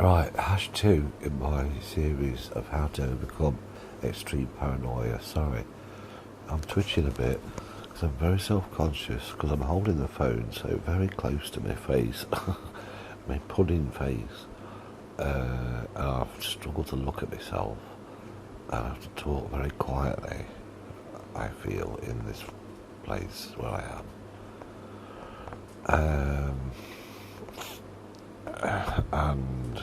Right, hash 2 in my series of how to overcome extreme paranoia. Sorry, I'm twitching a bit because I'm very self-conscious because I'm holding the phone so very close to my face, my pudding face, and I've struggled to look at myself and I have to talk very quietly, I feel, in this place where I am. And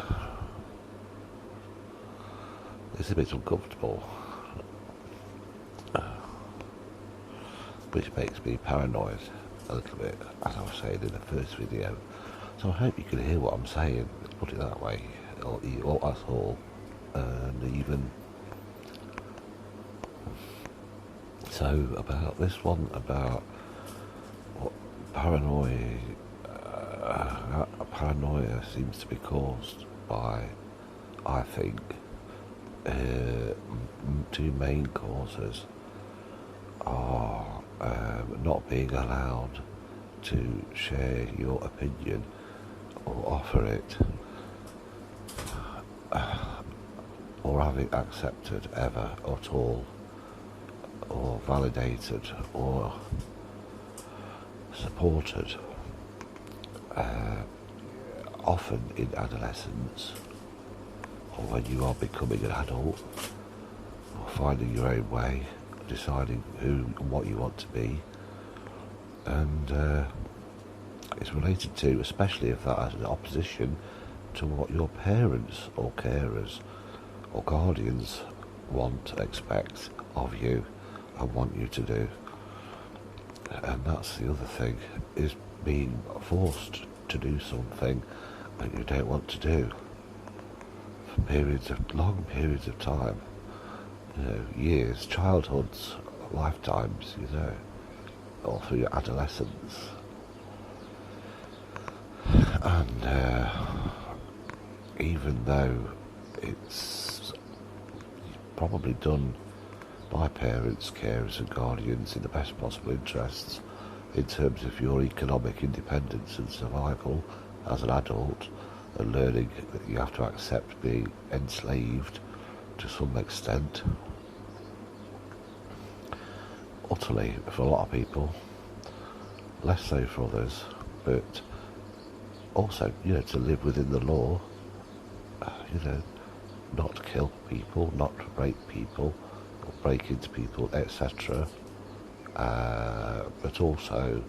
it's a bit uncomfortable, which makes me paranoid a little bit, as I was saying in the first video. So I hope you can hear what I'm saying, let's put it that way, or us all, and even. So about this one, about what paranoia seems to be caused by, I think, two main causes are not being allowed to share your opinion or offer it, or having accepted ever at all, or validated or supported, often in adolescence or when you are becoming an adult or finding your own way, deciding who and what you want to be. And it's related to, especially if that is in opposition to what your parents or carers or guardians want, expect of you and want you to do. And that's the other thing, is being forced to do something that you don't want to do for long periods of time, years, childhoods, lifetimes, or through your adolescence. And even though it's probably done by parents, carers and guardians in the best possible interests in terms of your economic independence and survival as an adult, and learning that you have to accept being enslaved to some extent, utterly for a lot of people, less so for others, but also, to live within the law, not kill people, not rape people, or break into people, etc. But also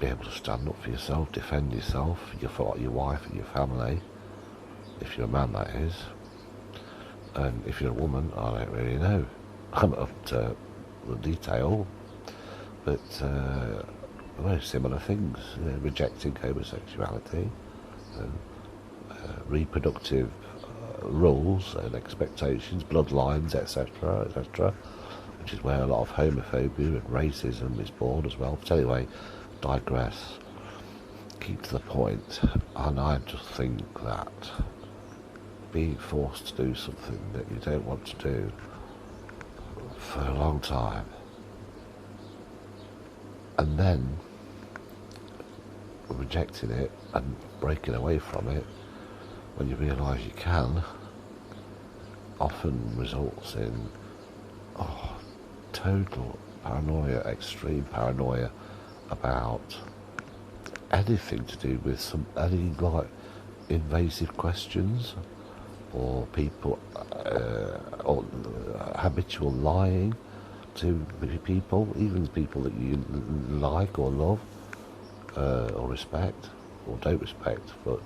be able to stand up for yourself, defend yourself, your wife and your family, if you're a man that is. And if you're a woman, I don't really know. I'm not up to the detail, but very similar things, rejecting homosexuality, reproductive rules and expectations, bloodlines, etc., etc., which is where a lot of homophobia and racism is born as well. But anyway, digress. Keep to the point, and I just think that being forced to do something that you don't want to do for a long time, and then rejecting it and breaking away from it when you realise you can, often results in total paranoia, extreme paranoia about anything to do with any invasive questions, or people, or habitual lying to people, even people that you like or love, or respect, or don't respect, but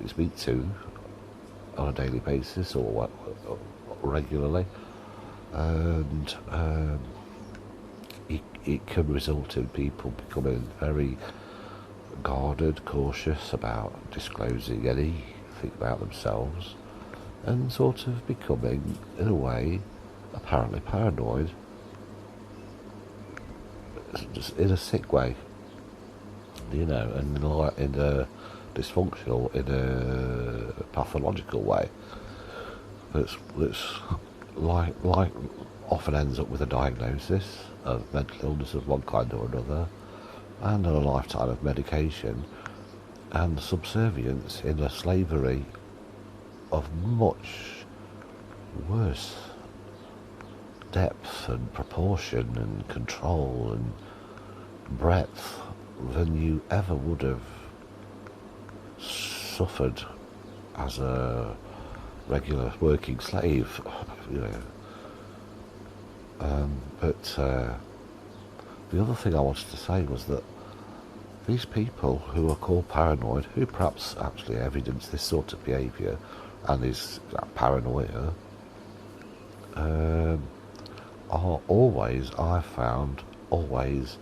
speak to on a daily basis or regularly, and it can result in people becoming very guarded, cautious about disclosing anything about themselves, and sort of becoming, in a way, apparently paranoid, just in a sick way, and in a dysfunctional, in a pathological way that's like often ends up with a diagnosis of mental illness of one kind or another, and a lifetime of medication, and subservience in a slavery of much worse depth and proportion and control and breadth than you ever would have suffered as a regular working slave, you know. But the other thing I wanted to say was that these people who are called paranoid, who perhaps actually evidence this sort of behaviour and is paranoia, are always, I've found, always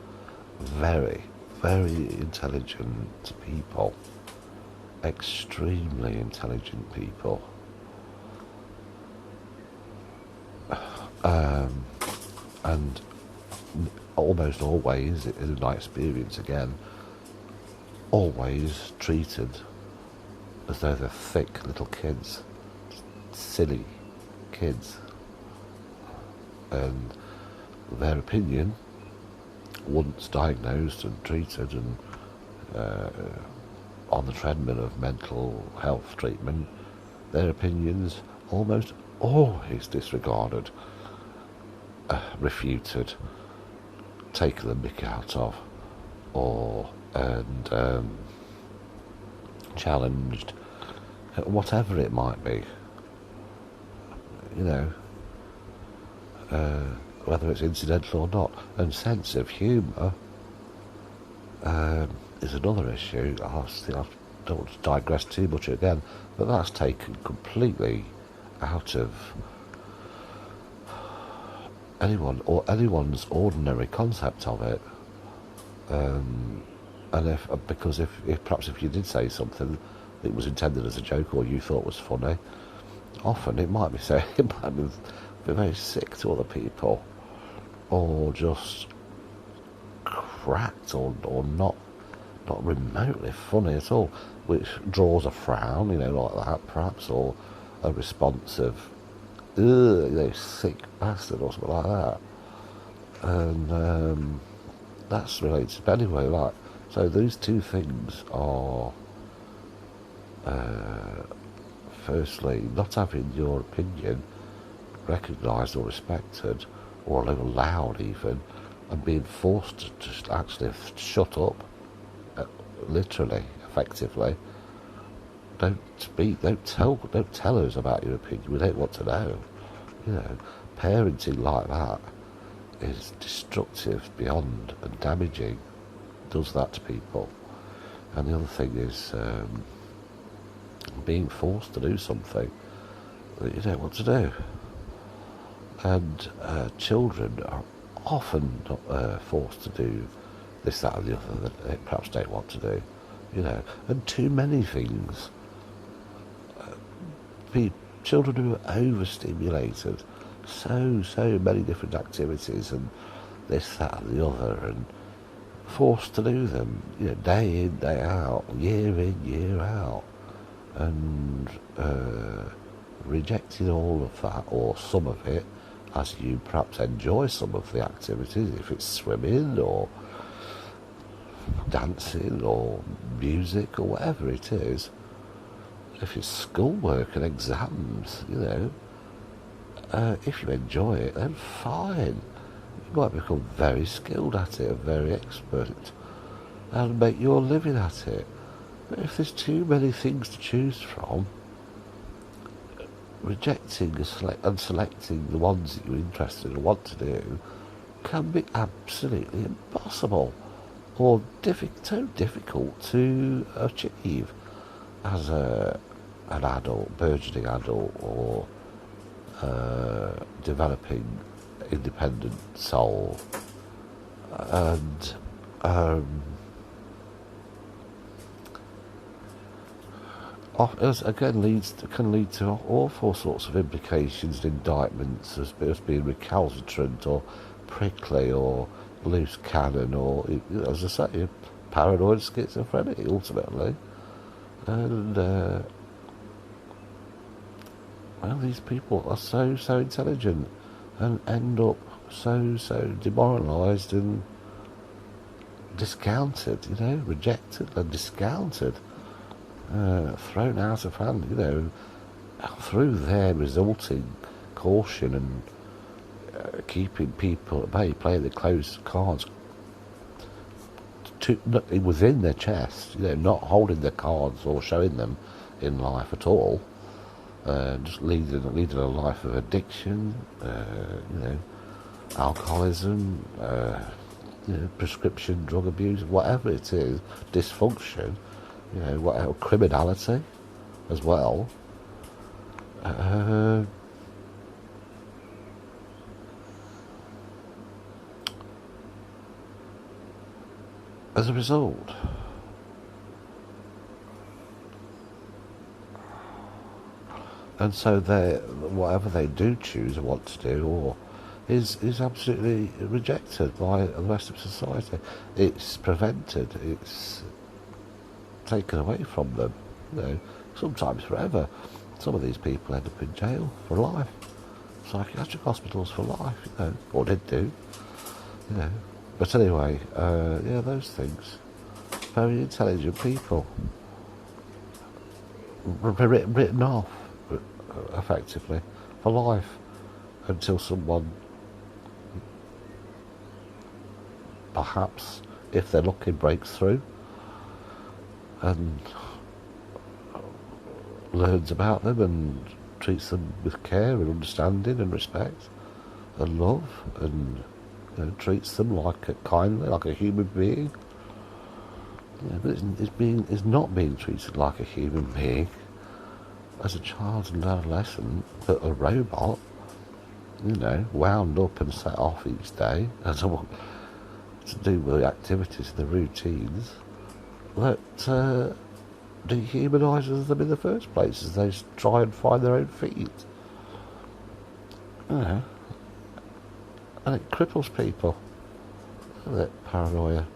very, very intelligent people. Extremely intelligent people. And almost always, in my experience again, always treated as though they're thick little kids, silly kids. And their opinion, once diagnosed and treated and on the treadmill of mental health treatment, their opinions almost always disregarded, refuted, taken the mick out of, and challenged, whatever it might be. You know, whether it's incidental or not. And sense of humour is another issue. I don't want to digress too much again, but that's taken completely out of anyone's ordinary concept of it. And because if perhaps if you did say something that was intended as a joke or you thought was funny, often it might be very sick to other people, or just cracked, or not remotely funny at all, which draws a frown, you know, like that perhaps, or a response of, ugh, you know, sick bastard, or something like that. And that's related. But anyway, like, so these two things are, firstly, not having your opinion recognised or respected, or allowed even, and being forced to just actually shut up, literally, effectively. Don't speak, don't tell us about your opinion, we don't want to know. You know, parenting like that is destructive beyond and damaging, does that to people. And the other thing is being forced to do something that you don't want to do. And children are often forced to do this, that and the other that they perhaps don't want to do, you know. And too many things. Children who are overstimulated, so many different activities and this, that and the other, and forced to do them, you know, day in, day out, year in, year out, and rejecting all of that, or some of it, as you perhaps enjoy some of the activities, if it's swimming or dancing or music or whatever it is. If it's schoolwork and exams, you know, if you enjoy it, then fine. You might become very skilled at it and very expert and make your living at it. But if there's too many things to choose from, rejecting and selecting the ones that you're interested in and want to do can be absolutely impossible, or so difficult to achieve as an adult, burgeoning adult, or developing independent soul. And again can lead to all sorts of implications and indictments as being recalcitrant or prickly or loose cannon, or, as I say, paranoid schizophrenic ultimately. And well, these people are so intelligent and end up so demoralised and discounted, you know, rejected and discounted thrown out of hand, you know, through their resulting caution and keeping people at bay, playing the close cards within their chest, you know, not holding their cards or showing them in life at all, just leading a life of addiction, you know, alcoholism, you know, prescription drug abuse, whatever it is, dysfunction, you know, whatever, criminality as well. As a result, and so whatever they do choose or want to do, or is absolutely rejected by the rest of society. It's prevented. It's taken away from them. You know, sometimes forever. Some of these people end up in jail for life, psychiatric hospitals for life. You know, or did do. You know. But anyway, yeah, those things. Very intelligent people. Written off, effectively, for life, until someone, perhaps, if they're lucky, breaks through and learns about them and treats them with care and understanding and respect and love, and you know, treats them kindly, like a human being. Yeah, but it's not being treated like a human being as a child and adolescent, but a robot, you know, wound up and set off each day as to do with the activities, the routines that dehumanises them in the first place as they try and find their own feet. You know, and it cripples people. Isn't it? Paranoia.